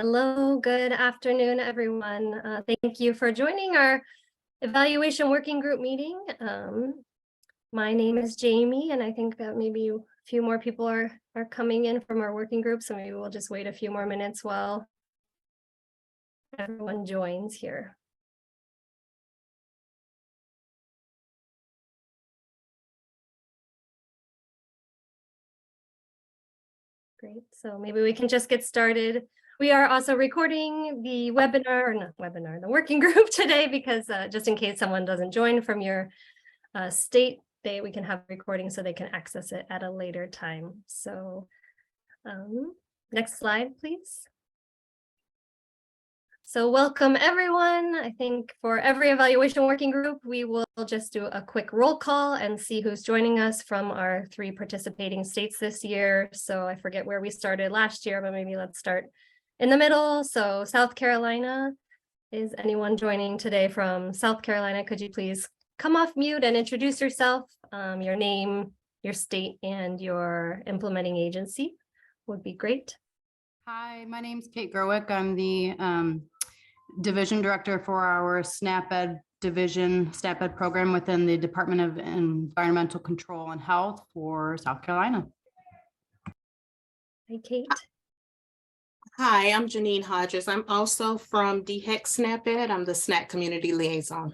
Hello, good afternoon, everyone. Thank you for joining our evaluation working group meeting. My name is Jamie, and I think that maybe a few more people are coming in from our working group, so maybe we'll just wait a few more minutes while everyone joins here. Great, so maybe we can just get started. We are also recording the webinar, or not webinar, the working group today, because just in case someone doesn't join from your state, we can have recording so they can access it at a later time. So next slide, please. So welcome everyone. I think for every evaluation working group, we will just do a quick roll call and see who's joining us from our 3 participating states this year. So I forget where we started last year, but maybe let's start in the middle. So South Carolina, is anyone joining today from South Carolina? Could you please come off mute and introduce yourself, your name, your state, and your implementing agency would be great. Hi, my name is Kate Gerwick. I'm the division director for our SNAP-Ed division, SNAP-Ed program within the Department of Environmental Control and Health for South Carolina. Hi, Kate. Hi, I'm Janine Hodges. I'm also from DHEC SNAP-Ed. I'm the SNAP community liaison.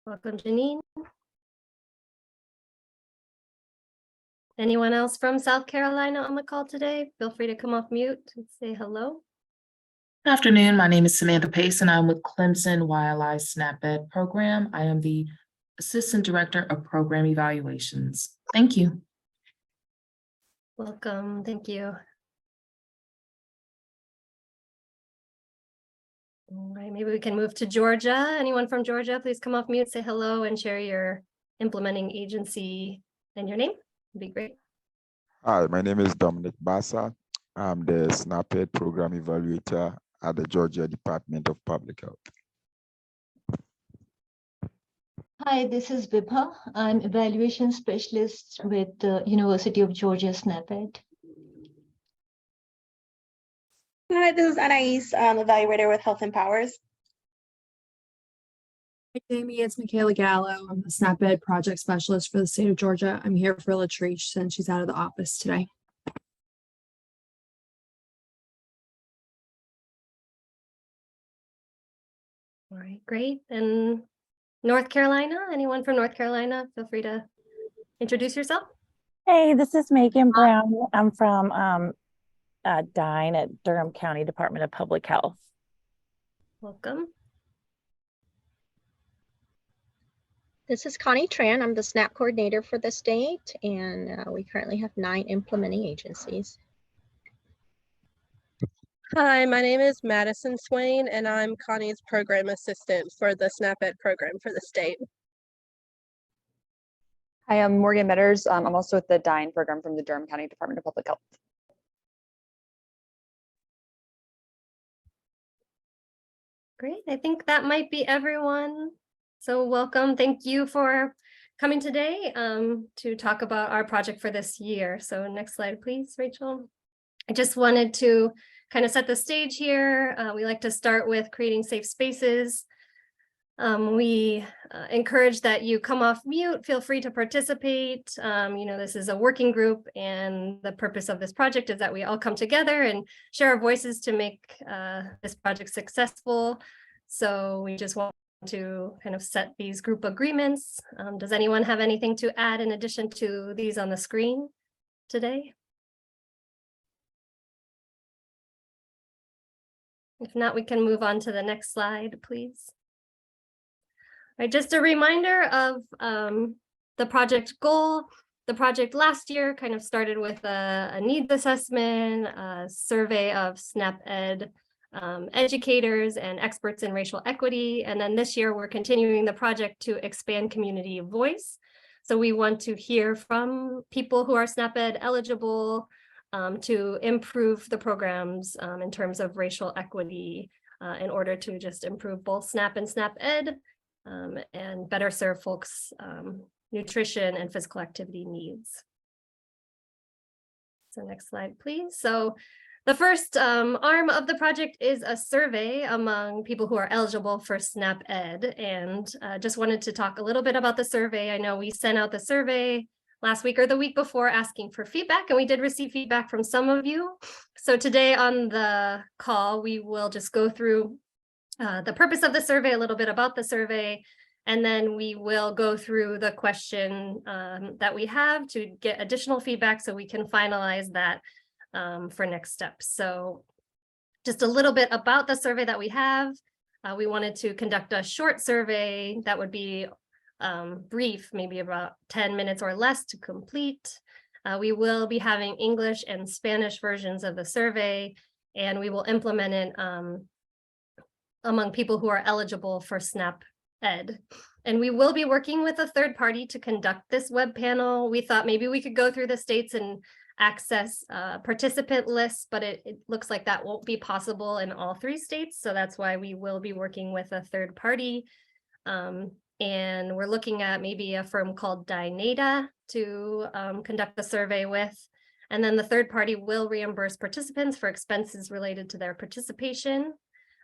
Welcome, Janine. Anyone else from South Carolina on the call today? Feel free to come off mute and say hello. Good afternoon. My name is Samantha Pace, and I'm with Clemson YLI SNAP-Ed program. I am the Assistant Director of Program Evaluations. Thank you. Welcome. Thank you. All right, maybe we can move to Georgia. Anyone from Georgia, please come off mute, say hello, and share your implementing agency and your name. It'd be great. Hi, my name is Dominic Bassa. I'm the SNAP-Ed program evaluator at the Georgia Department of Public Health. Hi, this is Vibha. I'm evaluation specialist with the University of Georgia SNAP-Ed. Hi, this is Anais, evaluator with Health Empowers. Hi, Jamie, it's Michaela Gallo. I'm the SNAP-Ed project specialist for the state of Georgia. I'm here for Latrice since she's out of the office today. All right, great. And North Carolina, anyone from North Carolina, feel free to introduce yourself. Hey, this is Megan Brown. I'm from DINE at Durham County Department of Public Health. Welcome. This is Connie Tran. I'm the SNAP coordinator for the state, and we currently have 9 implementing agencies. Hi, my name is Madison Swain, and I'm Connie's program assistant for the SNAP-Ed program for the state. Hi, I'm Morgan Metters. I'm also with the DINE program from the Durham County Department of Public Health. Great, I think that might be everyone. So welcome, thank you for coming today to talk about our project for this year. So next slide, please, Rachel. I just wanted to kind of set the stage here. We like to start with creating safe spaces. We encourage that you come off mute, feel free to participate. This is a working group, and the purpose of this project is that we all come together and share our voices to make this project successful. So we just want to kind of set these group agreements. Does anyone have anything to add in addition to these on the screen today? If not, we can move on to the next slide, please. All right, just a reminder of the project goal. The project last year kind of started with a needs assessment, a survey of SNAP-Ed educators and experts in racial equity. And then this year, we're continuing the project to expand community voice. So we want to hear from people who are SNAP-Ed eligible to improve the programs in terms of racial equity in order to just improve both SNAP and SNAP-Ed and better serve folks' nutrition and physical activity needs. So next slide, please. So the first arm of the project is a survey among people who are eligible for SNAP Ed, and just wanted to talk a little bit about the survey. I know we sent out the survey last week or the week before asking for feedback, and we did receive feedback from some of you. So today on the call, we will just go through the purpose of the survey, a little bit about the survey, and then we will go through the question that we have to get additional feedback so we can finalize that for next steps. So just a little bit about the survey that we have. We wanted to conduct a short survey that would be brief, maybe about 10 minutes or less to complete. We will be having English and Spanish versions of the survey, and we will implement it among people who are eligible for SNAP Ed. And we will be working with a third party to conduct this web panel. We thought maybe we could go through the states and access participant lists, but it looks like that won't be possible in all 3 states. So that's why we will be working with a third party. And we're looking at maybe a firm called Dynata to conduct the survey with. And then the third party will reimburse participants for expenses related to their participation.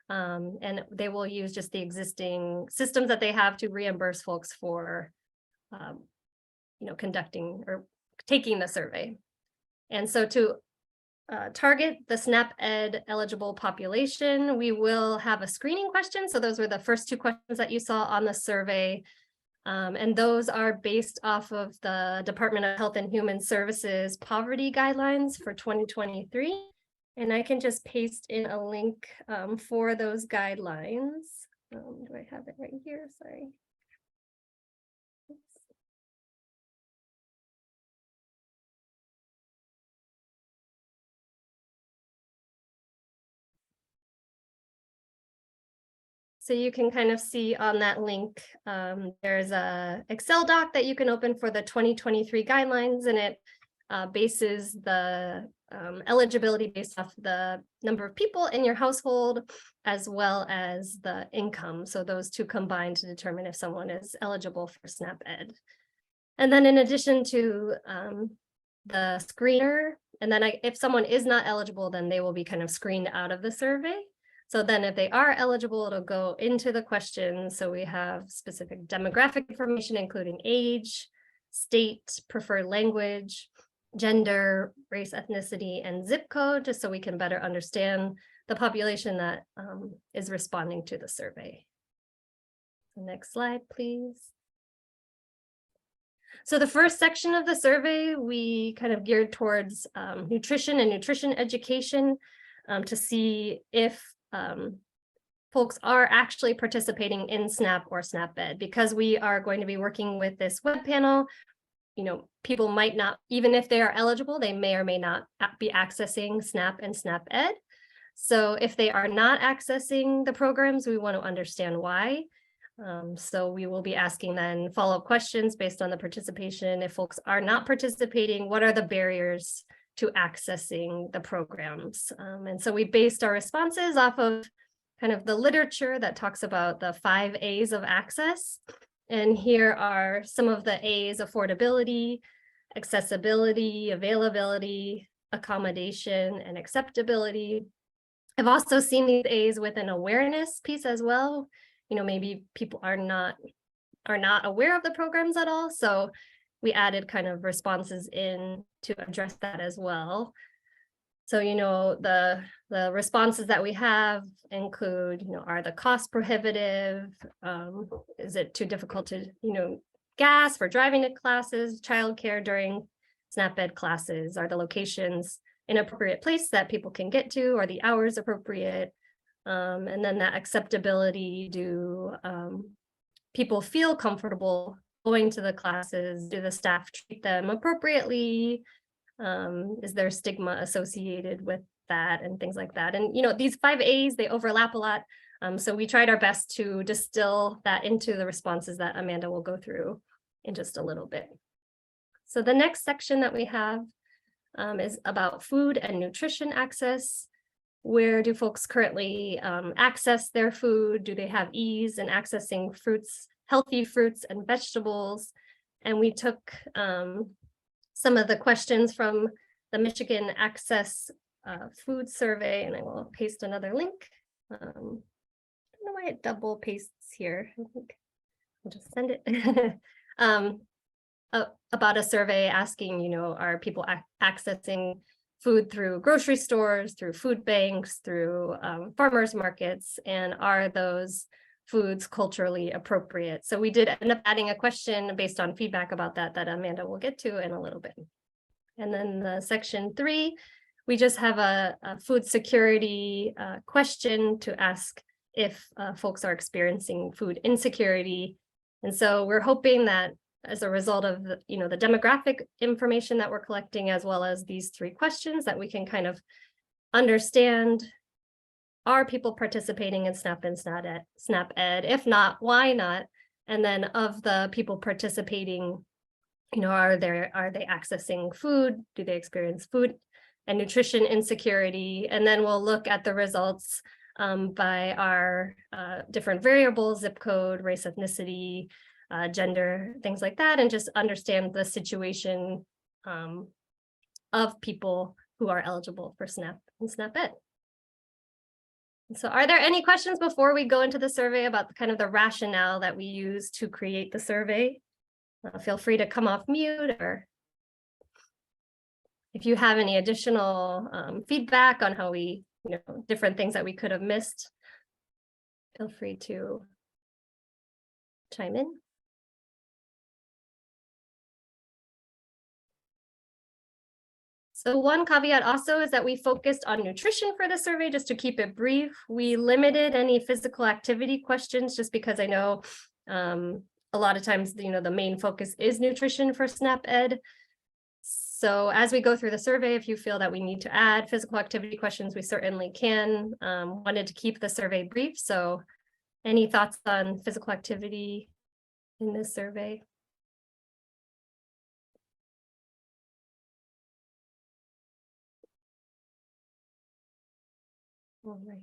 And they will use just the existing systems that they have to reimburse folks for, conducting or taking the survey. And so to target the SNAP Ed eligible population, we will have a screening question. So those were the first 2 questions that you saw on the survey. And those are based off of the Department of Health and Human Services poverty guidelines for 2023. And I can just paste in a link for those guidelines. Do I have it right here? Sorry. So you can kind of see on that link, there's a Excel doc that you can open for the 2023 guidelines, and it bases the eligibility based off the number of people in your household, as well as the income. So those 2 combine to determine if someone is eligible for SNAP Ed. And then in addition to the screener, and then if someone is not eligible, then they will be kind of screened out of the survey. So then if they are eligible, it'll go into the questions. So we have specific demographic information, including age, state, preferred language, gender, race, ethnicity, and zip code, just so we can better understand the population that is responding to the survey. Next slide, please. So the first section of the survey, we kind of geared towards nutrition and nutrition education to see if folks are actually participating in SNAP or SNAP Ed. Because we are going to be working with this web panel, people might not, even if they are eligible, they may or may not be accessing SNAP and SNAP Ed. So if they are not accessing the programs, we want to understand why. So we will be asking then follow-up questions based on the participation. If folks are not participating, what are the barriers to accessing the programs? And so we based our responses off of kind of the literature that talks about the 5 A's of access. And here are some of the A's: affordability, accessibility, availability, accommodation, and acceptability. I've also seen these A's with an awareness piece as well. Maybe people are not aware of the programs at all. So we added kind of responses in to address that as well. So, the responses that we have include, are the costs prohibitive? Is it too difficult to, gas for driving to classes, childcare during SNAP Ed classes? Are the locations an appropriate place that people can get to? Are the hours appropriate? And then that acceptability, do people feel comfortable going to the classes? Do the staff treat them appropriately? Is there stigma associated with that and things like that? And, these 5 A's, they overlap a lot. So we tried our best to distill that into the responses that Amanda will go through in just a little bit. So the next section that we have is about food and nutrition access. Where do folks currently access their food? Do they have ease in accessing fruits, healthy fruits and vegetables? And we took some of the questions from the Michigan Access Food Survey, and I will paste another link. I don't know why it double pastes here. I think I'll just send it. About a survey asking, you know, are people accessing food through grocery stores, through food banks, through farmers markets, and are those foods culturally appropriate? So we did end up adding a question based on feedback about that Amanda will get to in a little bit. And then the section 3, we just have a food security question to ask if folks are experiencing food insecurity. And so we're hoping that as a result of the, you know, the demographic information that we're collecting, as well as these 3 questions, that we can kind of understand, are people participating in SNAP and SNAP Ed? If not, why not? And then of the people participating, you know, are they accessing food? Do they experience food and nutrition insecurity? And then we'll look at the results by our different variables, zip code, race, ethnicity, gender, things like that, and just understand the situation of people who are eligible for SNAP and SNAP Ed. So are there any questions before we go into the survey about kind of the rationale that we use to create the survey? Feel free to come off mute, or if you have any additional feedback on how we, you know, different things that we could have missed, feel free to chime in. So one caveat also is that we focused on nutrition for the survey, just to keep it brief. We limited any physical activity questions just because I know a lot of times, you know, the main focus is nutrition for SNAP Ed. So as we go through the survey, if you feel that we need to add physical activity questions, we certainly can. Wanted to keep the survey brief. So any thoughts on physical activity in this survey? All right.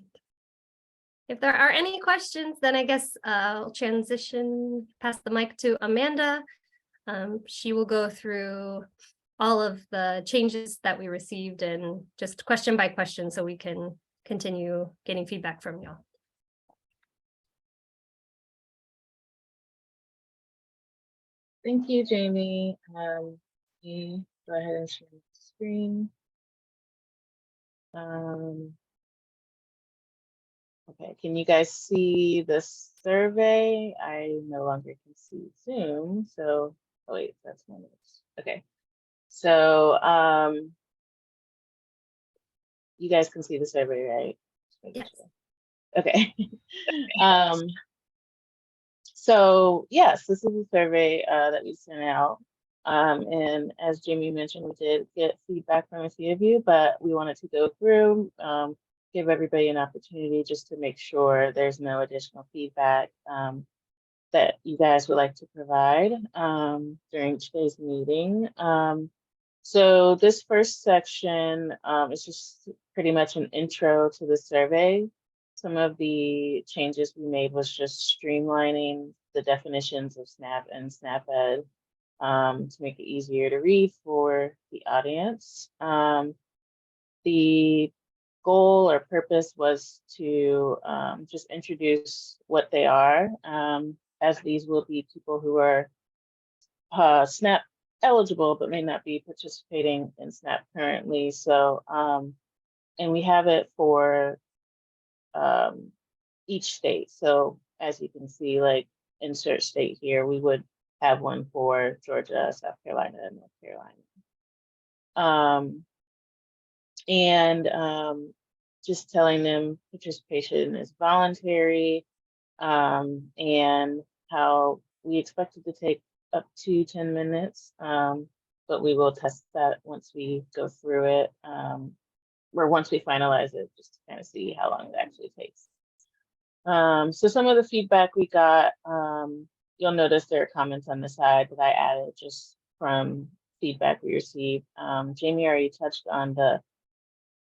If there are any questions, then I guess I'll pass the mic to Amanda. She will go through all of the changes that we received and just question by question so we can continue getting feedback from y'all. Thank you, Jamie. Let me go ahead and share the screen. Okay, can you guys see the survey? I no longer can see Zoom, so, oh wait, that's my notes. Okay, so you guys can see the survey, right? Yes. Sure. Okay. So yes, this is a survey that we sent out. And as Jamie mentioned, we did get feedback from a few of you, but we wanted to go through, give everybody an opportunity just to make sure there's no additional feedback that you guys would like to provide during today's meeting. So this first section is just pretty much an intro to the survey. Some of the changes we made was just streamlining the definitions of SNAP and SNAP Ed to make it easier to read for the audience. The goal or purpose was to just introduce what they are, as these will be people who are SNAP eligible but may not be participating in SNAP currently. So, and we have it for each state. So as you can see, like insert state here, we would have one for Georgia, South Carolina, and North Carolina. Just telling them participation is voluntary, and how we expect it to take up to 10 minutes, but we will test that once we go through it, or once we finalize it, just to kind of see how long it actually takes. So some of the feedback we got, you'll notice there are comments on the side that I added just from feedback we received. Jamie already touched on the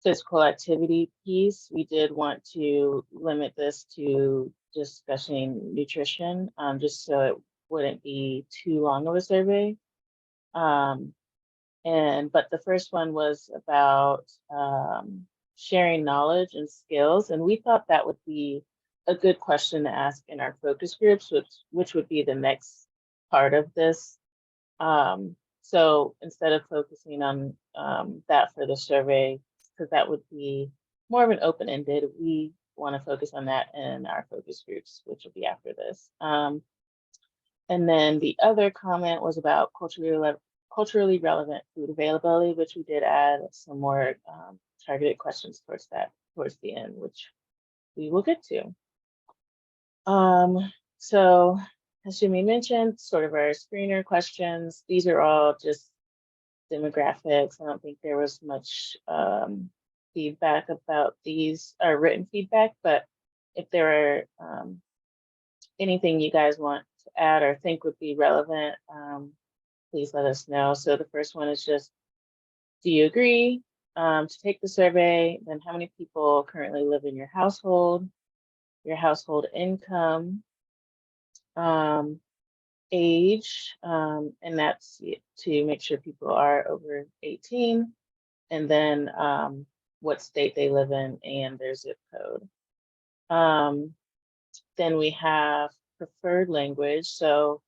physical activity piece. We did want to limit this to discussing nutrition, just so it wouldn't be too long of a survey. But the first one was about sharing knowledge and skills. And we thought that would be a good question to ask in our focus groups, which would be the next part of this. So instead of focusing on that for the survey, because that would be more of an open-ended, we want to focus on that in our focus groups, which will be after this. And then the other comment was about culturally relevant food availability, which we did add some more targeted questions towards the end, which we will get to. So as Jimmy mentioned, sort of our screener questions, these are all just demographics. I don't think there was much feedback about these, or written feedback, but if there are anything you guys want to add or think would be relevant, please let us know. So the first one is just, do you agree to take the survey? Then how many people currently live in your household income, age, and that's to make sure people are over 18, and then what state they live in and their zip code. Then we have preferred language. So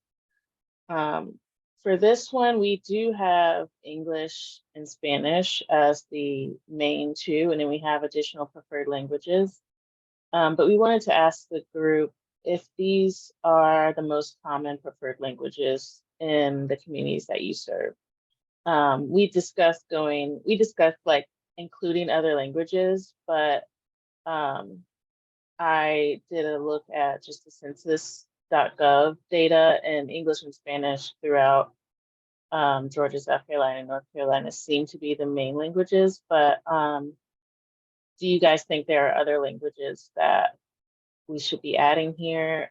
for this one, we do have English and Spanish as the main two, and then we have additional preferred languages. But we wanted to ask the group if these are the most common preferred languages in the communities that you serve. We discussed like including other languages, but I did a look at just the census.gov data, and English and Spanish throughout Georgia, South Carolina, and North Carolina seem to be the main languages, but do you guys think there are other languages that we should be adding here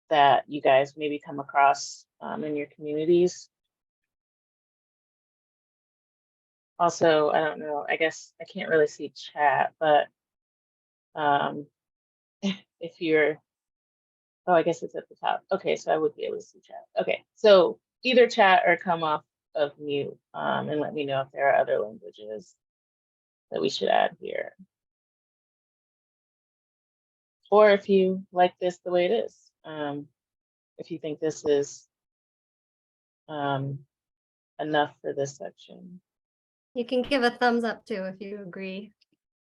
that you guys maybe come across in your communities? Also, I don't know, I guess I can't really see chat, but if you're, oh, I guess it's at the top. Okay, so I would be able to see chat. Okay, so either chat or come off of mute and let me know if there are other languages that we should add here. Or if you like this the way it is, if you think this is enough for this section. You can give a thumbs up too if you agree.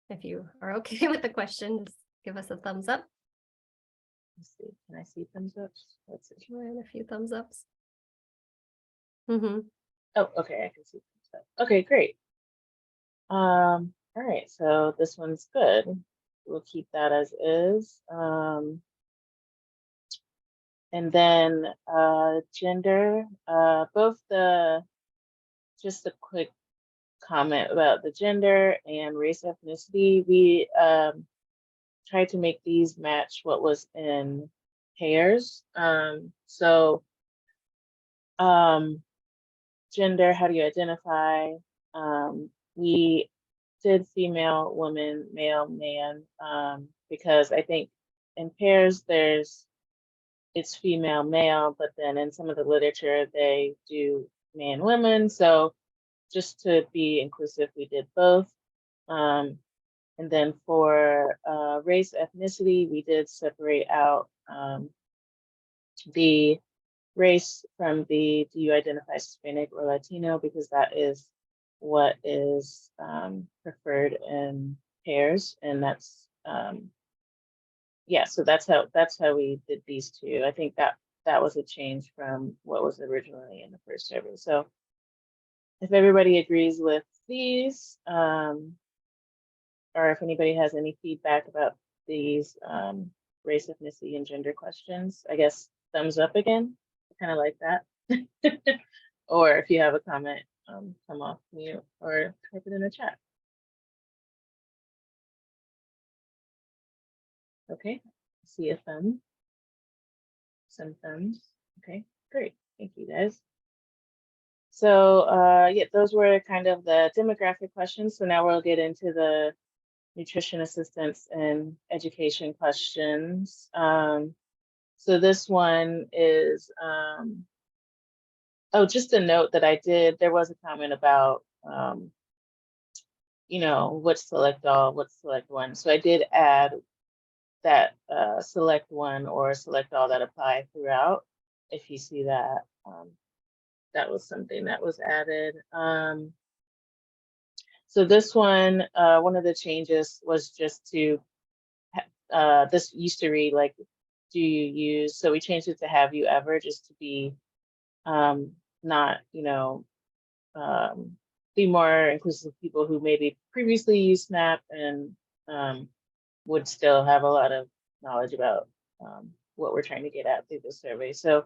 If you are okay with the question, just give us a thumbs up. Let's see, can I see thumbs ups? Let's see. And a few thumbs ups. Mm-hmm. Oh, okay, I can see thumbs up. Okay, great. All right, so this one's good. We'll keep that as is. And then gender, just a quick comment about the gender and race ethnicity. We tried to make these match what was in pairs. Gender, how do you identify? We did female, woman, male, man, because I think in pairs it's female, male, but then in some of the literature they do man, women. So just to be inclusive, we did both. And then for race ethnicity, we did separate out the race from the do you identify Hispanic or Latino, because that is what is preferred in pairs, and that's yeah, so that's how we did these two. I think that was a change from what was originally in the first survey. So if everybody agrees with these, or if anybody has any feedback about these race, ethnicity, and gender questions, I guess thumbs up again. I kind of like that. Or if you have a comment, come off mute or type it in the chat. Okay, see a thumb. Some thumbs. Okay, great. Thank you guys. So yeah, those were kind of the demographic questions. So now we'll get into the nutrition assistance and education questions. So this one is Oh, just a note that I did, there was a comment about, you know, what's select all, what's select one. So I did add that select one or select all that apply throughout. If you see that, that was something that was added. So this one of the changes was just to, this used to read like, do you use, so we changed it to have you ever, just to be not, you know, be more inclusive of people who maybe previously used SNAP and would still have a lot of knowledge about what we're trying to get at through the survey. So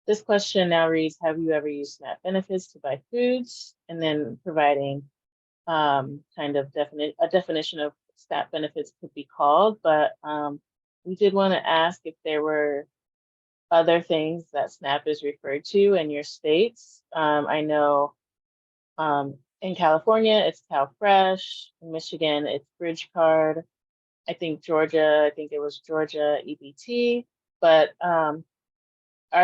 this question now reads, have you ever used SNAP benefits to buy foods? And then providing kind of a definition of SNAP benefits could be called, but we did want to ask if there were other things that SNAP is referred to in your states. I know in California, it's CalFresh. In Michigan, it's Bridge Card. I think Georgia, I think it was Georgia EBT. But are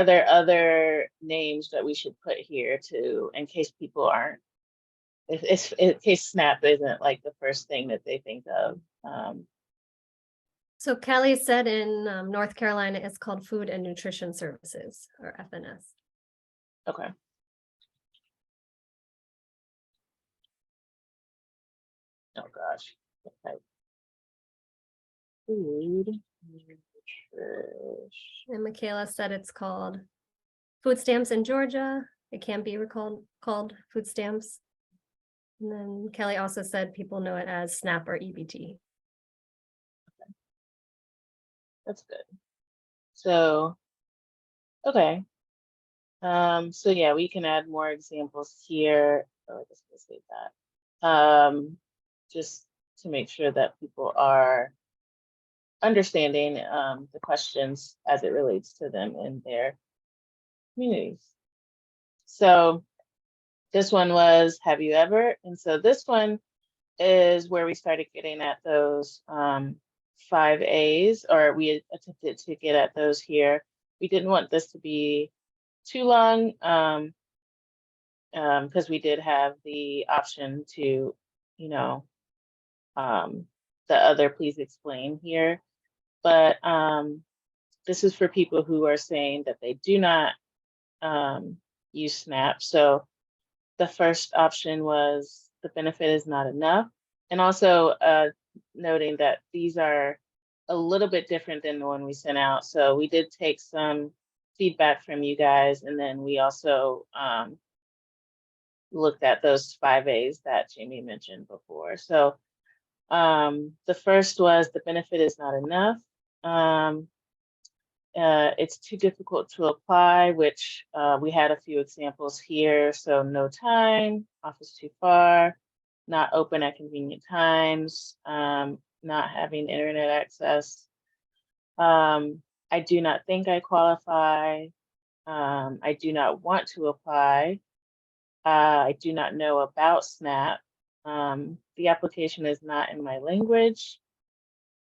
there other names that we should put here to, in case people aren't, in case SNAP isn't like the first thing that they think of? So Kelly said in North Carolina, it's called Food and Nutrition Services, or FNS. Okay. Oh gosh. Okay. Food, nutrition. And Michaela said it's called food stamps in Georgia. It can be called food stamps. And then Kelly also said people know it as SNAP or EBT. That's good. So, okay. So yeah, we can add more examples here. Oh, I guess we'll save that. Just to make sure that people are understanding the questions as it relates to them in their communities. So this one was, have you ever? And so this one is where we started getting at those 5 A's, or we attempted to get at those here. We didn't want this to be too long because we did have the option to, you know, the other please explain here. But this is for people who are saying that they do not use SNAP. So the first option was the benefit is not enough. And also noting that these are a little bit different than the one we sent out. So we did take some feedback from you guys, and then we also looked at those 5 A's that Jamie mentioned before. So the first was the benefit is not enough. It's too difficult to apply, which we had a few examples here. So no time, office too far, not open at convenient times, not having internet access. I do not think I qualify. I do not want to apply. I do not know about SNAP. The application is not in my language.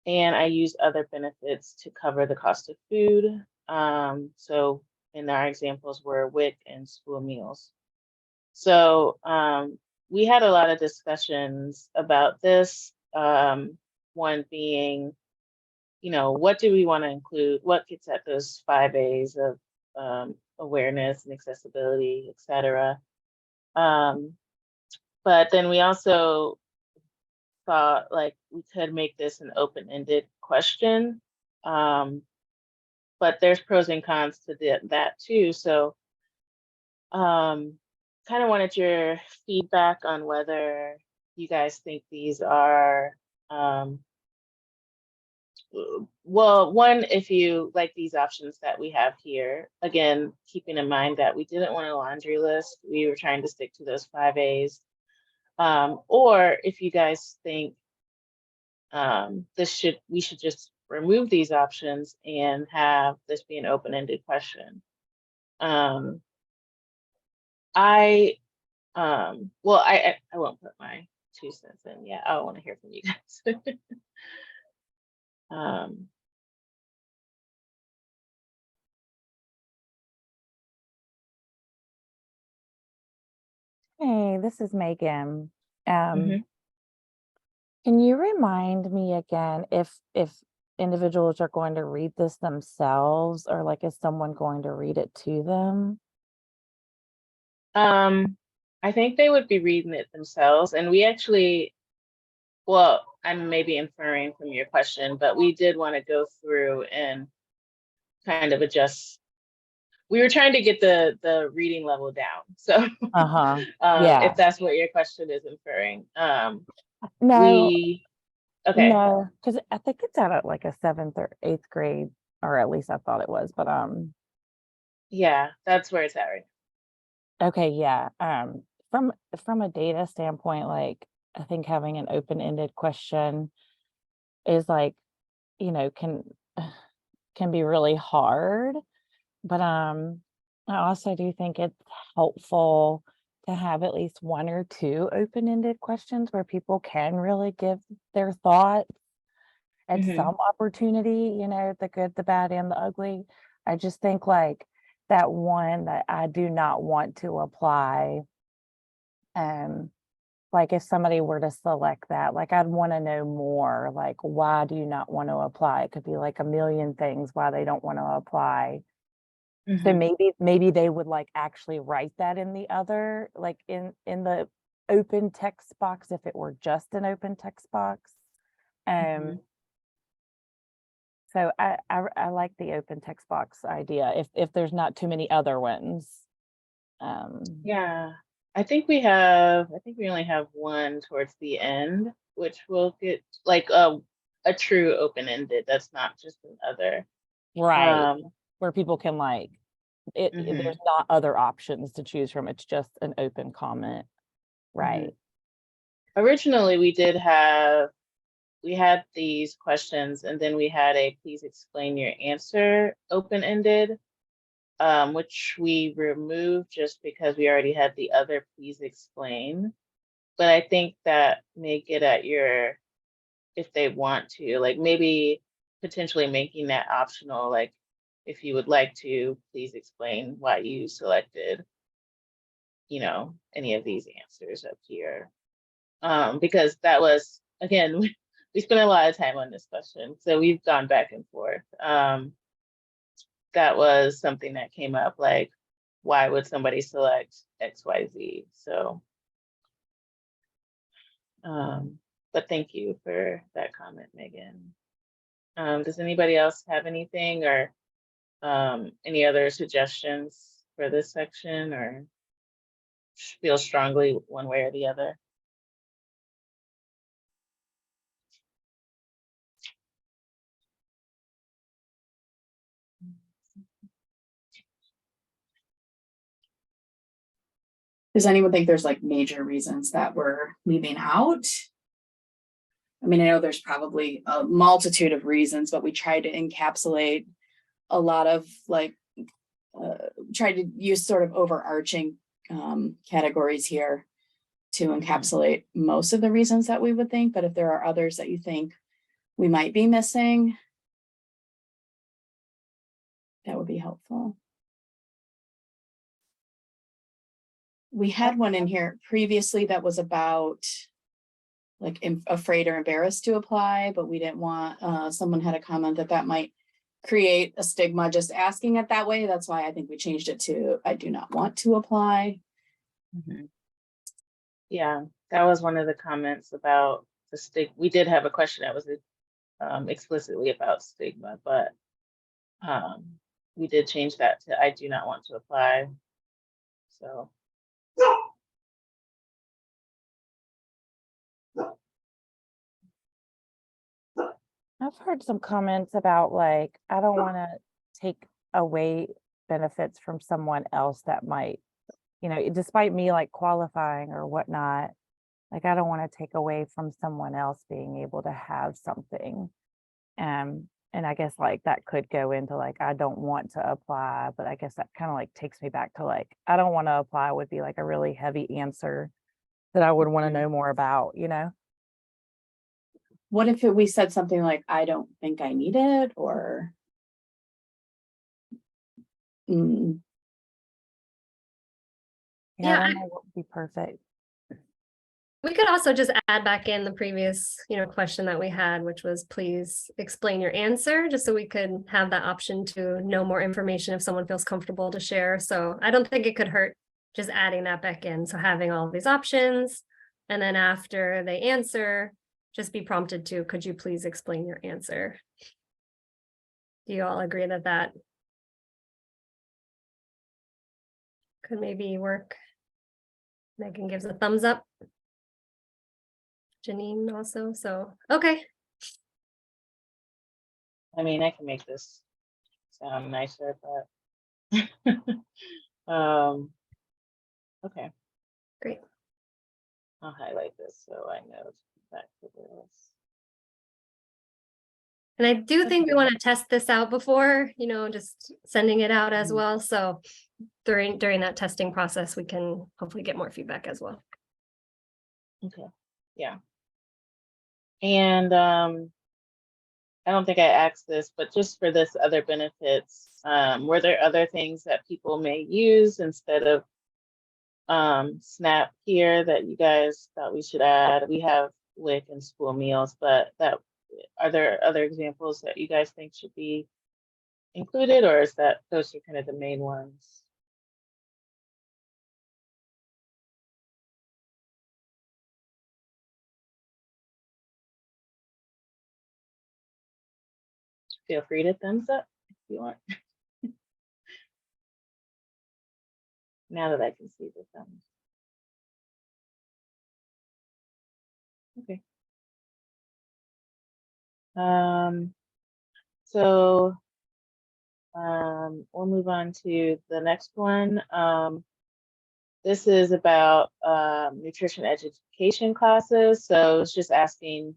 And I use other benefits to cover the cost of food. So in our examples were WIC and school meals. So we had a lot of discussions about this. One being, you know, what do we want to include? What gets at those 5 A's of awareness and accessibility, et cetera. But then we also thought like we could make this an open-ended question. But there's pros and cons to that too. So kind of wanted your feedback on whether you guys think these are, well, one, if you like these options that we have here, again, keeping in mind that we didn't want a laundry list. We were trying to stick to those 5 A's. Or if you guys think we should just remove these options and have this be an open-ended question. Well, I won't put my 2 cents in. Yeah, I want to hear from you guys. Hey, this is Megan. Mhm. Can you remind me again if individuals are going to read this themselves or like is someone going to read it to them? I think they would be reading it themselves, and we actually, well, I'm maybe inferring from your question, but we did want to go through and kind of adjust. We were trying to get the reading level down. So Uh-huh. Yeah. if that's what your question is inferring. No, We okay. no, because I think it's out at like a 7th or 8th grade, or at least I thought it was, but Yeah, that's where it's at right okay, yeah. From a data standpoint, like I think having an open-ended question is like, can can be really hard. But I also do think it's helpful to have at least one or two open-ended questions where people can really give their thoughts at now. some opportunity, the good, the bad, and the ugly. I just think like that one that I do not want to apply, like if somebody were to select that, like I'd want to know more, like why do you not want to apply? It could be like a million things why they don't want to apply. So Mhm. maybe they would like actually write that in the other, like in the open text box, if it were just an open text box. Mhm. So I like the open text box idea if there's not too many other ones. Yeah, I think we only have one towards the end, which will get like a true open-ended. That's not just another. Right. Um, Where people can like there's mhm, not other options to choose from. It's just an open comment. mhm. Right. Originally, we had these questions, and then we had a please explain your answer open-ended, which we removed just because we already had the other please explain. But I think that may get at your, if they want to, like maybe potentially making that optional, like if you would like to, please explain why you selected, any of these answers up here. Because that was, again, we spent a lot of time on this question, so we've gone back and forth. That was something that came up, like, why would somebody select XYZ? So, but thank you for that comment, Megan. Does anybody else have anything or any other suggestions for this section or feel strongly one way or the other? Does anyone think there's like major reasons that we're leaving out? I mean, I know there's probably a multitude of reasons, but we try to encapsulate a lot of like, try to use sort of overarching categories here to encapsulate most of the reasons that we would think. But if there are others that you think we might be missing, that would be helpful. We had one in here previously that was about like afraid or embarrassed to apply, but we didn't want, someone had a comment that might create a stigma just asking it that way. That's why I think we changed it to I do not want to apply. Mhm. Yeah, that was one of the comments about the stigma. We did have a question that was explicitly about stigma, but we did change that to I do not want to apply. So. I've heard some comments about like, I don't want to take away benefits from someone else that might, despite me like qualifying or whatnot, like I don't want to take away from someone else being able to have something. And I guess like that could go into like, I don't want to apply, but I guess that kind of like takes me back to like, I don't want to apply would be like a really heavy answer that I would want to know more about. What if we said something like, I don't think I need it, or Yeah, Yeah, I don't know what would be perfect. we could also just add back in the previous, question that we had, which was please explain your answer, just so we could have that option to know more information if someone feels comfortable to share. So I don't think it could hurt just adding that back in. So having all of these options, and then after they answer, just be prompted to, could you please explain your answer? Do you all agree that that could maybe work? Megan gives a thumbs up. Janine also, so, okay. I mean, I can make this sound nicer, but okay. Great. I'll highlight this so I know to come back to this. And I do think we want to test this out before, just sending it out as well. So during that testing process, we can hopefully get more feedback as well. Okay, yeah. And I don't think I asked this, but just for this other benefits, were there other things that people may use instead of SNAP here that you guys thought we should add? We have WIC and school meals, but are there other examples that you guys think should be included, or is that those are kind of the main ones? Feel free to thumbs up if you want. Now that I can see the thumbs. Okay. So we'll move on to the next one. This is about nutrition education classes. So it's just asking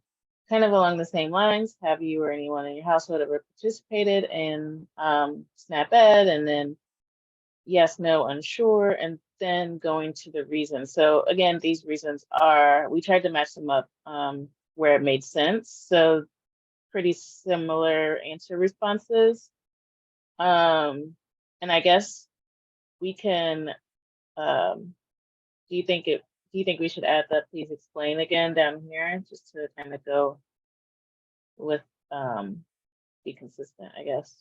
kind of along the same lines, have you or anyone in your household ever participated in SNAP Ed? And then yes, no, unsure, and then going to the reasons. So again, these reasons are, we tried to match them up where it made sense. So pretty similar answer responses. And I guess we can, do you think we should add that please explain again down here, just to kind of go with, be consistent, I guess.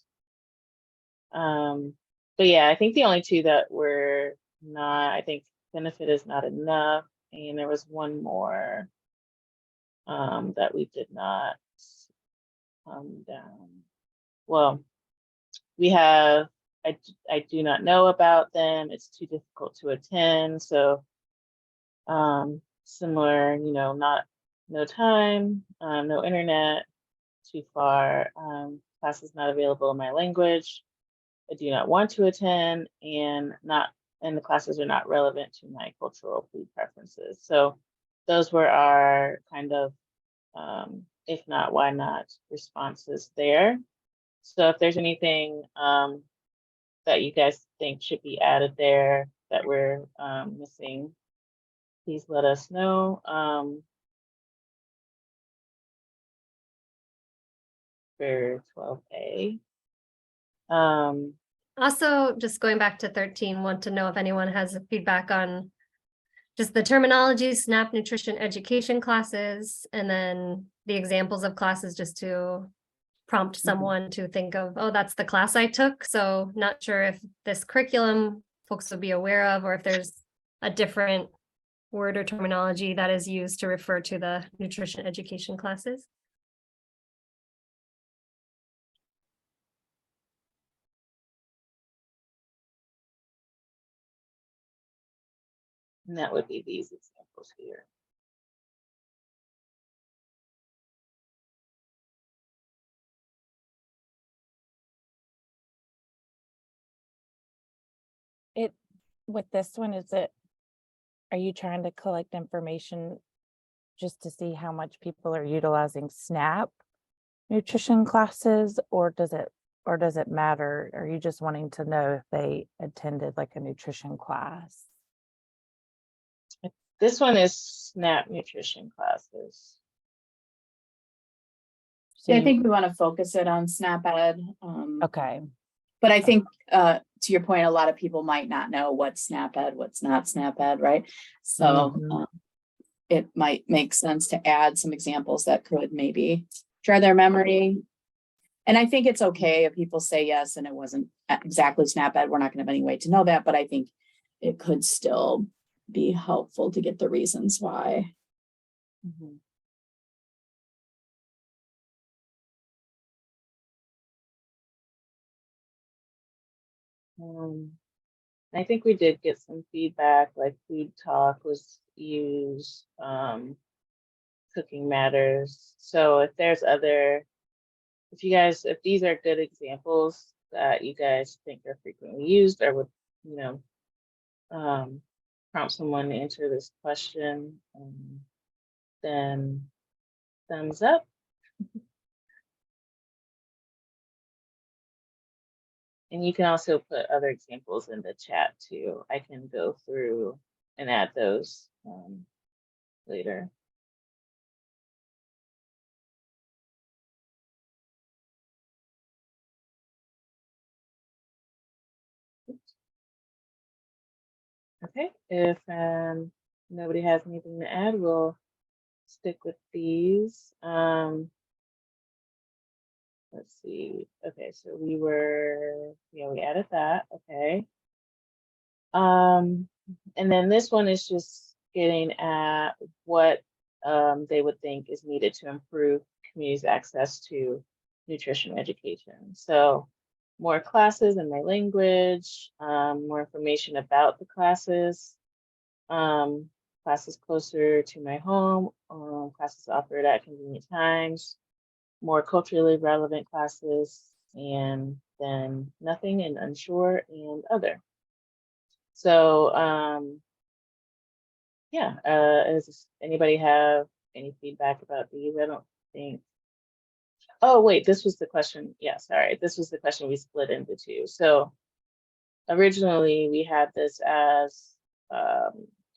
But yeah, I think the only two that were not, I think benefit is not enough. And there was one more that we did not come down. Well, we have, I do not know about them. It's too difficult to attend. So similar, no time, no internet, too far, classes not available in my language. I do not want to attend, and the classes are not relevant to my cultural food preferences. So those were our kind of, if not, why not responses there. So if there's anything that you guys think should be added there that we're missing, please let us know. For 12A. Also, just going back to 13, want to know if anyone has feedback on just the terminology, SNAP nutrition education classes, and then the examples of classes, just to prompt someone to think of, oh, that's the class I took. So not sure if this curriculum folks will be aware of, or if there's a different word or terminology that is used to refer to the nutrition education classes. And that would be these examples here. With this one, are you trying to collect information just to see how much people are utilizing SNAP nutrition classes, or does it matter? Are you just wanting to know if they attended like a nutrition class? This one is SNAP nutrition classes. Yeah, I think we want to focus it on SNAP Ed. Okay. But I think to your point, a lot of people might not know what's SNAP-Ed, what's not SNAP-Ed, right? So Mhm. it might make sense to add some examples that could maybe try their memory. And I think it's okay if people say yes and it wasn't exactly SNAP-Ed. We're not going to have any way to know that, but I think it could still be helpful to get the reasons why. I think we did get some feedback, like Food Talk was used, Cooking Matters. So if there's other, if these are good examples that you guys think are frequently used or would, prompt someone to answer this question, then thumbs up. And you can also put other examples in the chat too. I can go through and add those later. Okay, if nobody has anything to add, we'll stick with these. Let's see. Okay, so we added that. Okay. And then this one is just getting at what they would think is needed to improve communities' access to nutrition education. So more classes in my language, more information about the classes, classes closer to my home, classes offered at convenient times, more culturally relevant classes, and then nothing and unsure and other. So does anybody have any feedback about these? I don't think. Oh wait, this was the question. Yeah, sorry, this was the question we split into two. So originally we had this as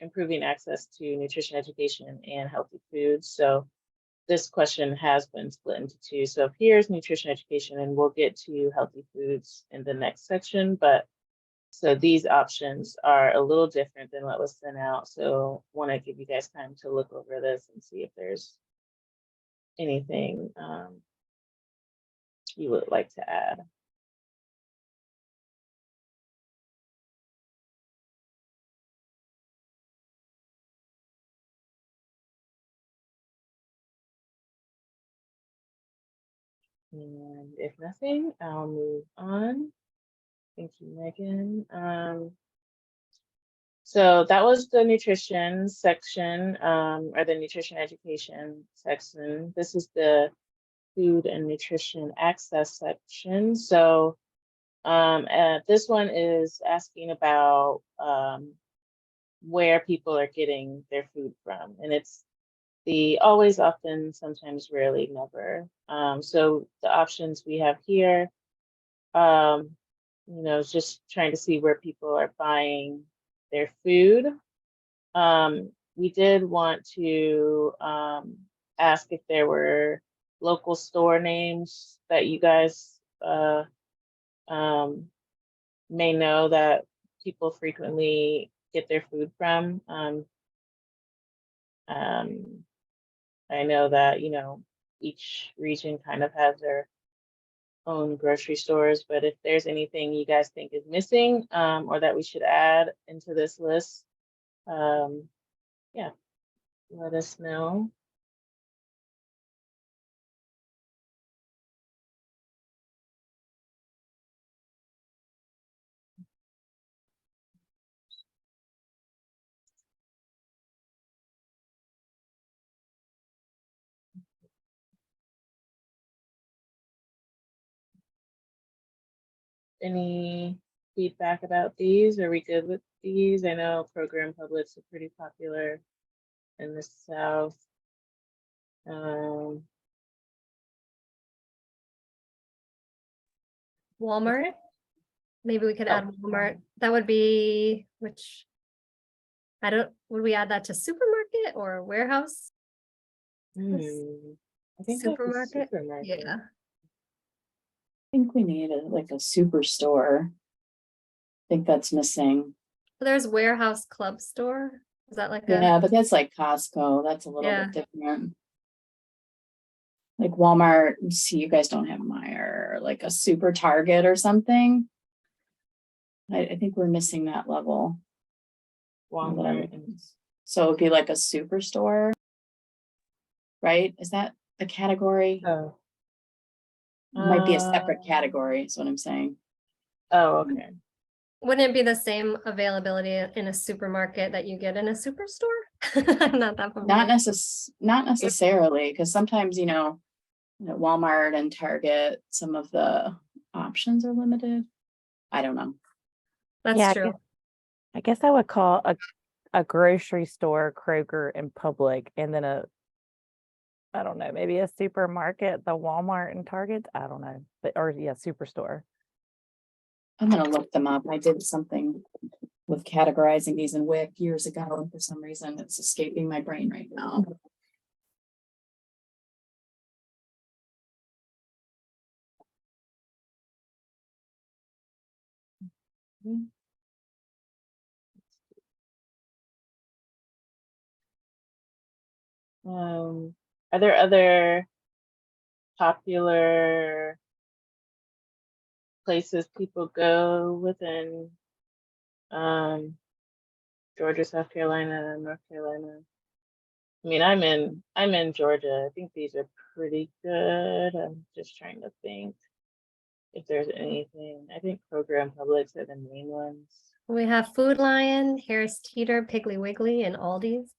improving access to nutrition education and healthy foods. So this question has been split into two. So here's nutrition education, and we'll get to healthy foods in the next section. But so these options are a little different than what was sent out. So want to give you guys time to look over this and see if there's anything you would like to add. And if nothing, I'll move on. Thank you, Megan. So that was the nutrition section, or the nutrition education section. This is the food and nutrition access section. So this one is asking about where people are getting their food from. And it's the always, often, sometimes, rarely, never. So the options we have here, just trying to see where people are buying their food. We did want to ask if there were local store names that you guys may know that people frequently get their food from. I know that, each region kind of has their own grocery stores, but if there's anything you guys think is missing or that we should add into this list, yeah, let us know. Any feedback about these? Are we good with these? I know Program Publix are pretty popular in the South. Walmart. Okay. Maybe we could add Walmart. That would be which would we add that to supermarket or warehouse? I think like a Supermarket? supermarket. Yeah. I think we need like a superstore. think that's missing. There's warehouse club store. Is that like a, Yeah, but that's like Costco. That's a little Yeah. bit different. Like Walmart, see, you guys don't have Meijer, like a super Target or something. I think we're missing that level. Now that I'm- Walmart. So it'd be like a superstore, right? Is that the category? Oh. It might be a separate category, is what I'm saying. Oh, okay. wouldn't it be the same availability in a supermarket that you get in a superstore? I'm not that familiar. Not necessarily, because sometimes, you know, at Walmart and Target, some of the options are limited. I don't know. That's Yeah, true. I guess I would call a grocery store Kroger and Public, and then I don't know, maybe a supermarket, the Walmart and Target. I don't know, but or yeah, superstore. I'm gonna look them up. I did something with categorizing these in WIC years ago, and for some reason it's escaping my brain right now. Are there other popular places people go within Georgia, South Carolina, and North Carolina? I mean, I'm in Georgia. I think these are pretty good. I'm just trying to think if there's anything. I think Kroger and Publix are the main ones. We have Food Lion, Harris Teeter, Piggly Wiggly, and Aldi's.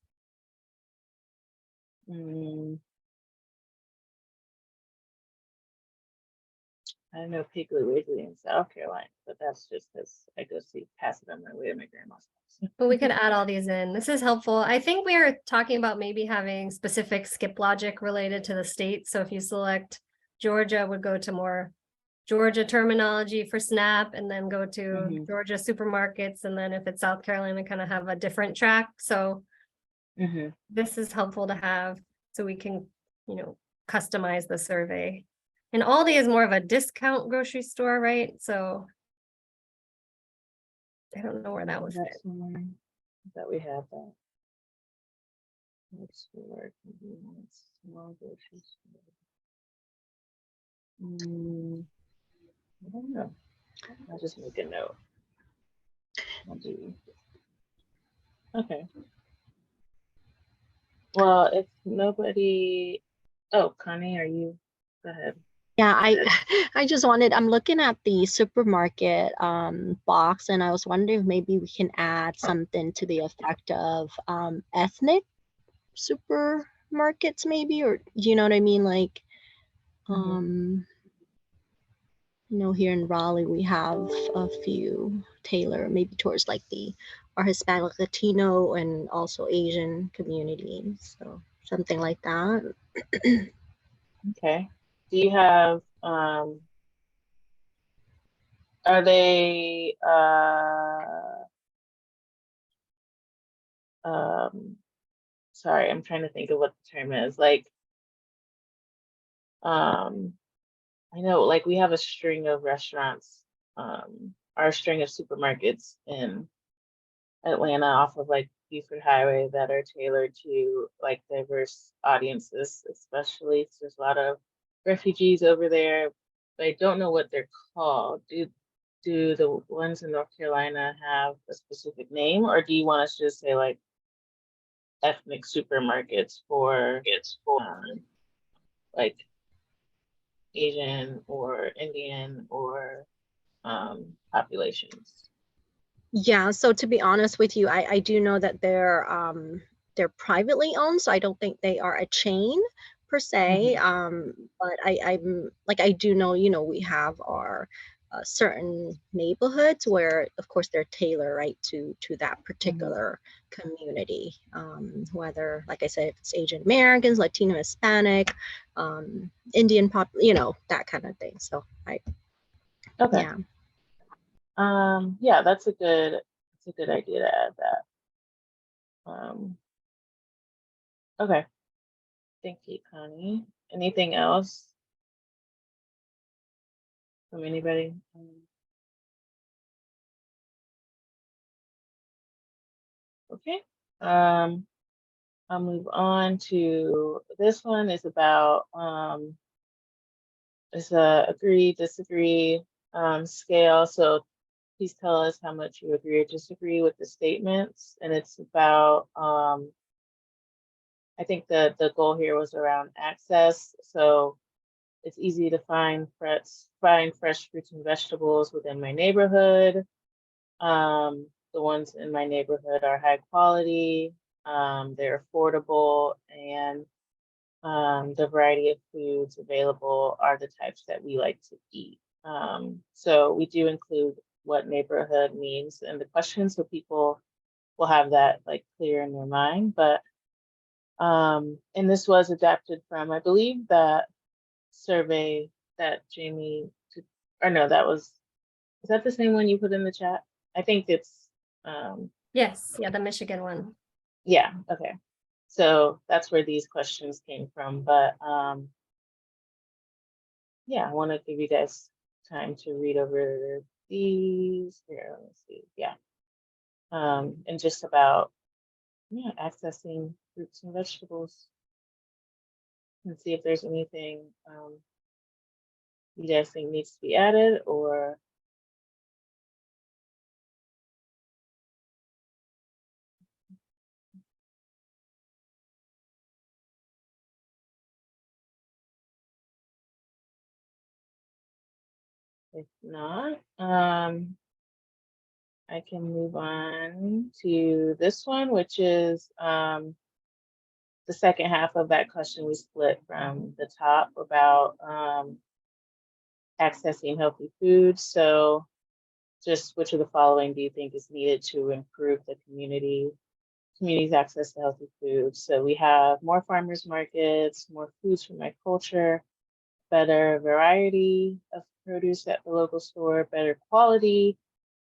I don't know Piggly Wiggly in South Carolina, but that's just because I go see pass it on my way to my grandma's house. But we could add all these in. This is helpful. I think we are talking about maybe having specific skip logic related to the state. So if you select Georgia, would go to more Georgia terminology for SNAP, and then go to Georgia supermarkets. And then if it's South Carolina, kind of have a different track. So this is helpful to have so we can, you know, customize the survey. And Aldi is more of a discount grocery store, right? So I don't know where that was. That we have that. Let's work. Small grocery store. I don't know. I'll just make a note. Okay. Well, if nobody, oh, Connie, are you? Go ahead. Yeah, I just wanted, I'm looking at the supermarket box, and I was wondering if maybe we can add something to the effect of ethnic supermarkets maybe, or do you know what I mean? Like, you know, here in Raleigh, we have a few tailored maybe towards like our Hispanic, Latino, and also Asian communities. So something like that. Okay. Do you have, are they, sorry, I'm trying to think of what the term is. Like, I know, like we have a string of restaurants, our string of supermarkets in Atlanta off of like Buford Highway that are tailored to like diverse audiences, especially there's a lot of refugees over there. But I don't know what they're called. Do the ones in North Carolina have a specific name, or do you want us to just say like ethnic supermarkets for like Asian or Indian or populations? Yeah, so to be honest with you, I do know that they're privately owned, so I don't think they are a chain per se. But I'm like, I do know, you know, we have our certain neighborhoods where of course they're tailored right to that particular community, whether, like I said, if it's Asian Americans, Latino, Hispanic, Indian pop, you know, that kind of thing. So Okay. Yeah, that's a good idea to add that. Okay. Thank you, Connie. Anything else from anybody? Okay. I'll move on to this one is about it's a agree, disagree scale. So please tell us how much you agree or disagree with the statements. And it's about I think the goal here was around access. So it's easy to find fresh fruits and vegetables within my neighborhood. The ones in my neighborhood are high quality, they're affordable, and the variety of foods available are the types that we like to eat. So we do include what neighborhood means in the question, so people will have that like clear in their mind. But and this was adapted from, I believe, that survey that Jamie did, or no, is that the same one you put in the chat? I think it's Yes, yeah, the Michigan one. yeah, okay. So that's where these questions came from. But yeah, I want to give you guys time to read over these. Here, let me see. Yeah. And just about accessing fruits and vegetables, and see if there's anything you guys think needs to be added, or if not, I can move on to this one, which is the second half of that question we split from the top about accessing healthy foods. So just which of the following do you think is needed to improve the community's access to healthy foods? So we have more farmers markets, more foods from my culture, better variety of produce at the local store, better quality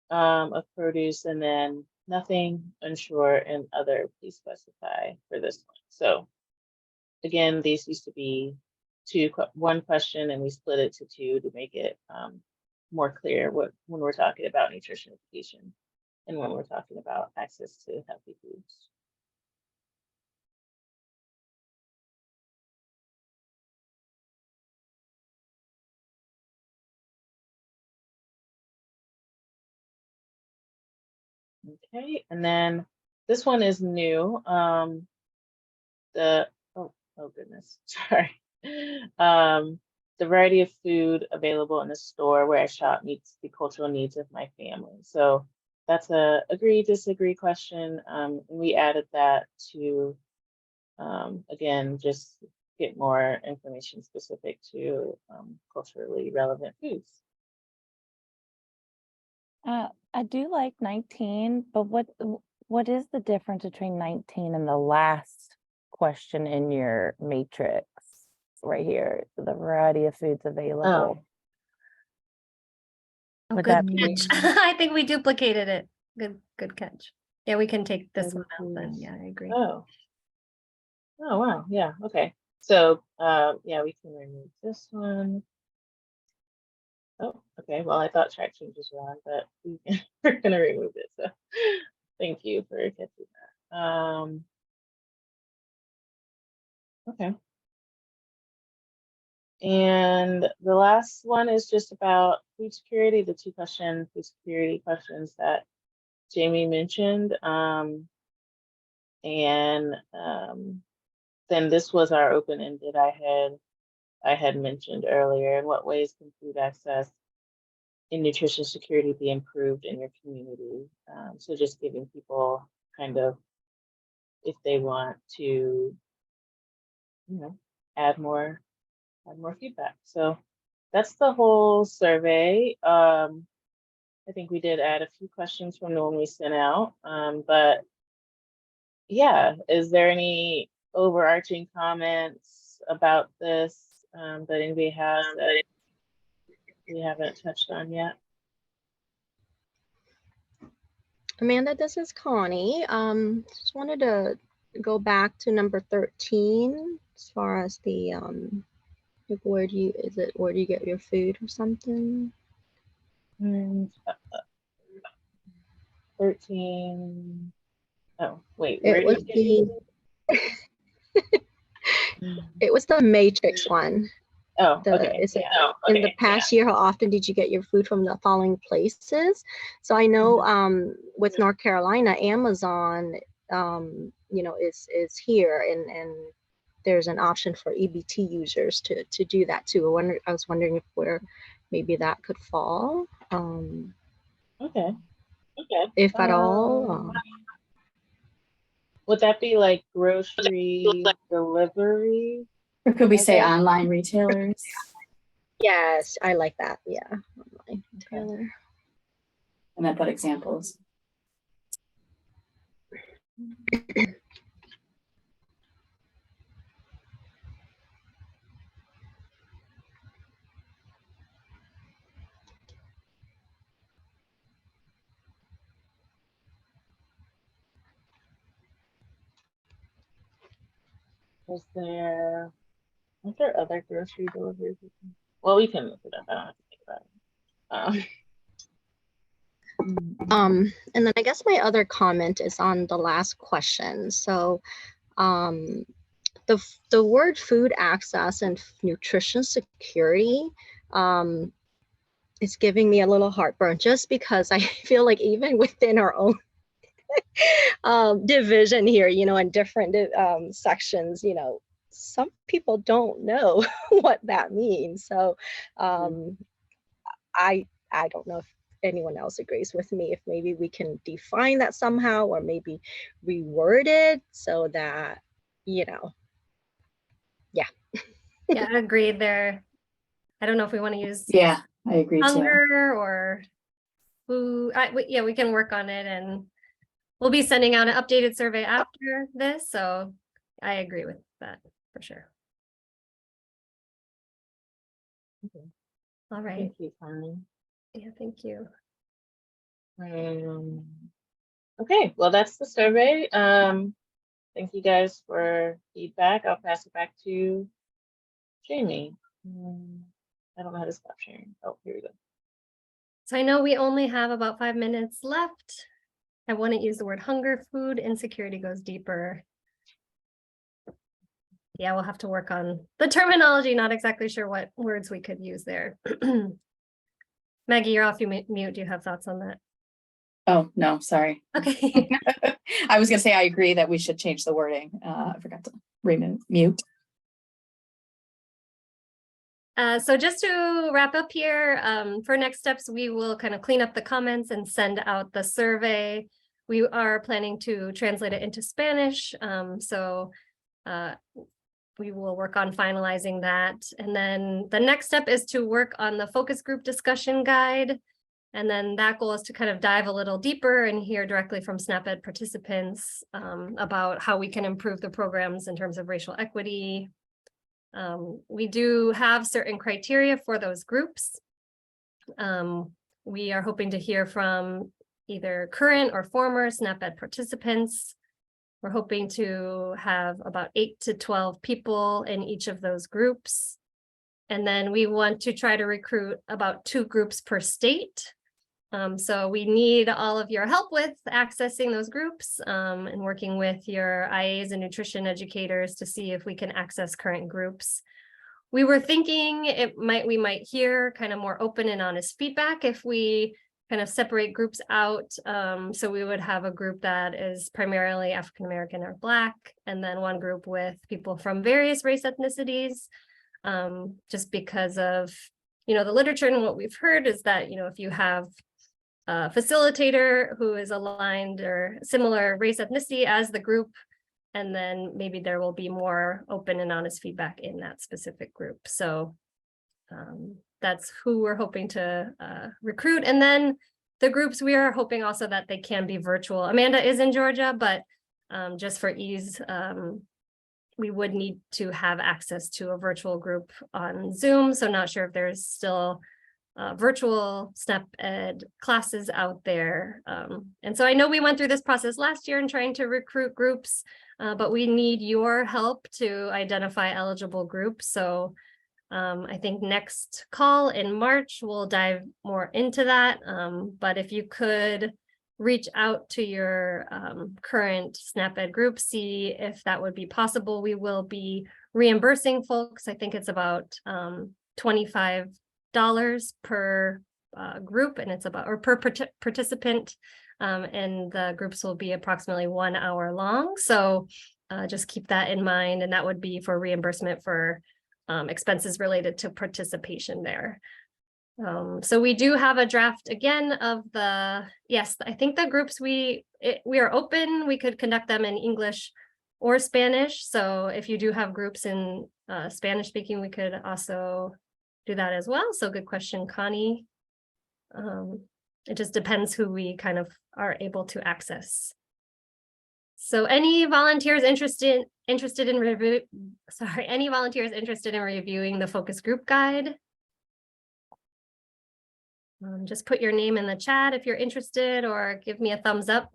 of produce, and then nothing, unsure, and other. Please specify for this one. So again, these used to be one question, and we split it to two to make it more clear when we're talking about nutrition education and when we're talking about access to healthy foods. Okay, and then this one is new. Oh goodness, sorry. The variety of food available in the store where I shop meets the cultural needs of my family. So that's a agree, disagree question. And we added that to, again, just get more information specific to culturally relevant foods. I do like 19, but what is the difference between 19 and the last question in your matrix right here? The variety of foods available. Oh, Would good that be- catch. I think we duplicated it. Good catch. Yeah, we can take this one out then. Yeah, I agree. Oh wow, yeah, okay. So yeah, we can remove this one. Oh, okay. Well, I thought track changes were on, but we're gonna remove it. So thank you for catching that. Okay. And the last one is just about food security, the two food security questions that Jamie mentioned. Then this was our open-ended I had mentioned earlier. In what ways can food access and nutrition security be improved in your community? So just giving people kind of, if they want to, add more feedback. So that's the whole survey. I think we did add a few questions from the one we sent out. But yeah, is there any overarching comments about this that anybody has that we haven't touched on yet? Amanda, this is Connie. Just wanted to go back to number 13 as far as the like where do you get your food or something? 13. Oh, wait, where It did was you it was the Matrix one. Oh, The okay. is it Yeah. in the past year, how often did you get your food from the following places? So I know with North Carolina, Amazon is here, and there's an option for EBT users to do that too. I was wondering if maybe that could fall, Okay. Okay. if at all. Would that be like grocery delivery? Or could we say Okay. online retailers? Yes, I like that. Yeah, online retailer. And then put examples. Is there other grocery deliveries? Well, we can look it up. I don't have to think about it. And then I guess my other comment is on the last question. So the word food access and nutrition security is giving me a little heartburn, just because I feel like even within our own division here, in different sections, some people don't know what that means. So I don't know if anyone else agrees with me, if maybe we can define that somehow, or maybe reword it so that, yeah. Yeah, I agree there. I don't know if we want to use Yeah, I agree too. hunger or food. Yeah, we can work on it, and we'll be sending out an updated survey after this. So I agree with that for sure. Okay. All right. Thank you, Connie. Yeah, thank you. Okay, well, that's the survey. Thank you guys for feedback. I'll pass it back to Jamie. I don't know how to stop sharing. Oh, here we go. So I know we only have about 5 minutes left. I wouldn't use the word hunger, food insecurity goes deeper. Yeah, we'll have to work on the terminology. Not exactly sure what words we could use there. Maggie, you're off mute. Do you have thoughts on that? Oh, no, sorry. Okay. I was gonna say, I agree that we should change the wording. I forgot to mute. So just to wrap up here, for next steps, we will kind of clean up the comments and send out the survey. We are planning to translate it into Spanish. We will work on finalizing that. And then the next step is to work on the focus group discussion guide. And then that goal is to kind of dive a little deeper and hear directly from SNAP-Ed participants about how we can improve the programs in terms of racial equity. We do have certain criteria for those groups. We are hoping to hear from either current or former SNAP-Ed participants. We're hoping to have about 8 to 12 people in each of those groups. And then we want to try to recruit about 2 groups per state. So we need all of your help with accessing those groups and working with your IAs and nutrition educators to see if we can access current groups. We were thinking we might hear kind of more open and honest feedback if we kind of separate groups out. So we would have a group that is primarily African-American or Black, and then one group with people from various race ethnicities, just because of, the literature and what we've heard is that, if you have a facilitator who is aligned or similar race ethnicity as the group, and then maybe there will be more open and honest feedback in that specific group. So that's who we're hoping to recruit. And then the groups, we are hoping also that they can be virtual. Amanda is in Georgia, but just for ease, we would need to have access to a virtual group on Zoom. So not sure if there's still virtual SNAP-Ed classes out there. And so I know we went through this process last year in trying to recruit groups, but we need your help to identify eligible groups. So I think next call in March, we'll dive more into that. But if you could reach out to your current SNAP-Ed group, see if that would be possible. We will be reimbursing folks. I think it's about $25 per group, and it's about, or per participant, and the groups will be approximately 1 hour long. So just keep that in mind, and that would be for reimbursement for expenses related to participation there. So we do have a draft again of the, yes, I think the groups we are open, we could conduct them in English or Spanish. So if you do have groups in Spanish speaking, we could also do that as well. So good question, Connie. It just depends who we kind of are able to access. So any volunteers interested in reviewing the focus group guide? Just put your name in the chat if you're interested, or give me a thumbs up.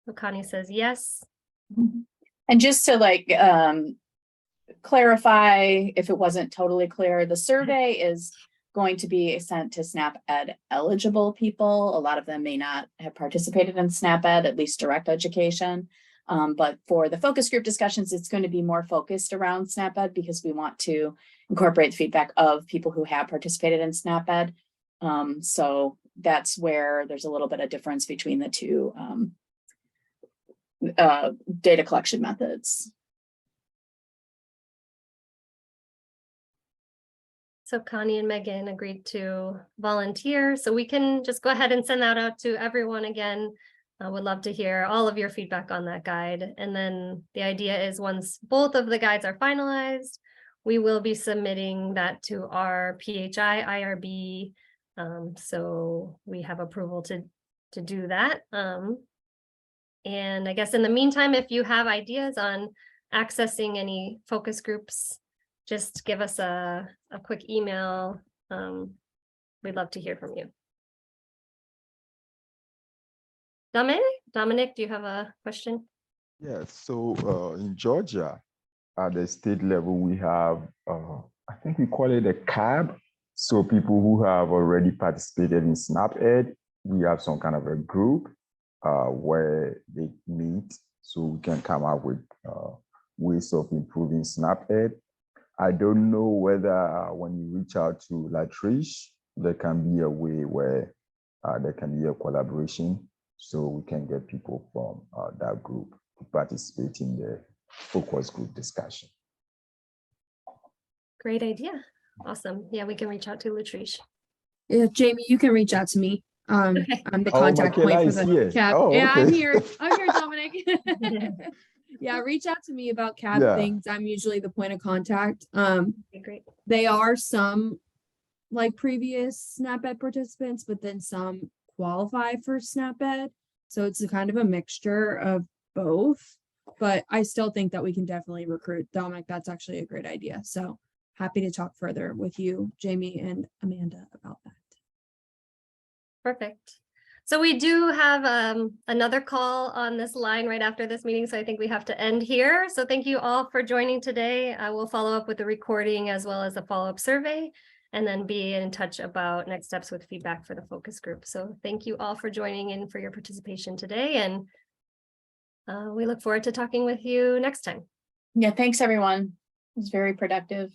So Connie says yes. And just to like clarify, if it wasn't totally clear, the survey is going to be sent to SNAP-Ed eligible people. A lot of them may not have participated in SNAP-Ed, at least direct education. But for the focus group discussions, it's going to be more focused around SNAP-Ed because we want to incorporate the feedback of people who have participated in SNAP-Ed. So that's where there's a little bit of difference between the two data collection methods. So Connie and Megan agreed to volunteer, so we can just go ahead and send that out to everyone again. I would love to hear all of your feedback on that guide. And then the idea is once both of the guides are finalized, we will be submitting that to our PHI IRB. So we have approval to do that. And I guess in the meantime, if you have ideas on accessing any focus groups, just give us a quick email. We'd love to hear from you. Dominic, do you have a question? Yeah, so in Georgia, at the state level, we have, I think we call it a CAB. So people who have already participated in SNAP-Ed, we have some kind of a group where they meet so we can come up with ways of improving SNAP-Ed. I don't know whether when you reach out to Latrice, there can be a way where there can be a collaboration so we can get people from that group to participate in the focus group discussion. Great idea. Awesome. Yeah, we can reach out to Latrice. Yeah, Jamie, you can reach out to me. I'm the Oh, contact point Michaela for is the here. CAB. Oh, Yeah, I'm okay. here. I'm here, Dominic. Yeah, reach out to me about CAB Yeah. things. I'm usually the point of contact. Okay, great. They are some like previous SNAP-Ed participants, but then some qualify for SNAP-Ed. So it's a kind of a mixture of both, but I still think that we can definitely recruit. Dominic, that's actually a great idea. So happy to talk further with you, Jamie and Amanda, about that. Perfect. So we do have another call on this line right after this meeting, so I think we have to end here. So thank you all for joining today. I will follow up with the recording as well as a follow-up survey, and then be in touch about next steps with feedback for the focus group. So thank you all for joining and for your participation today, and we look forward to talking with you next time. Yeah, thanks everyone. It was very productive.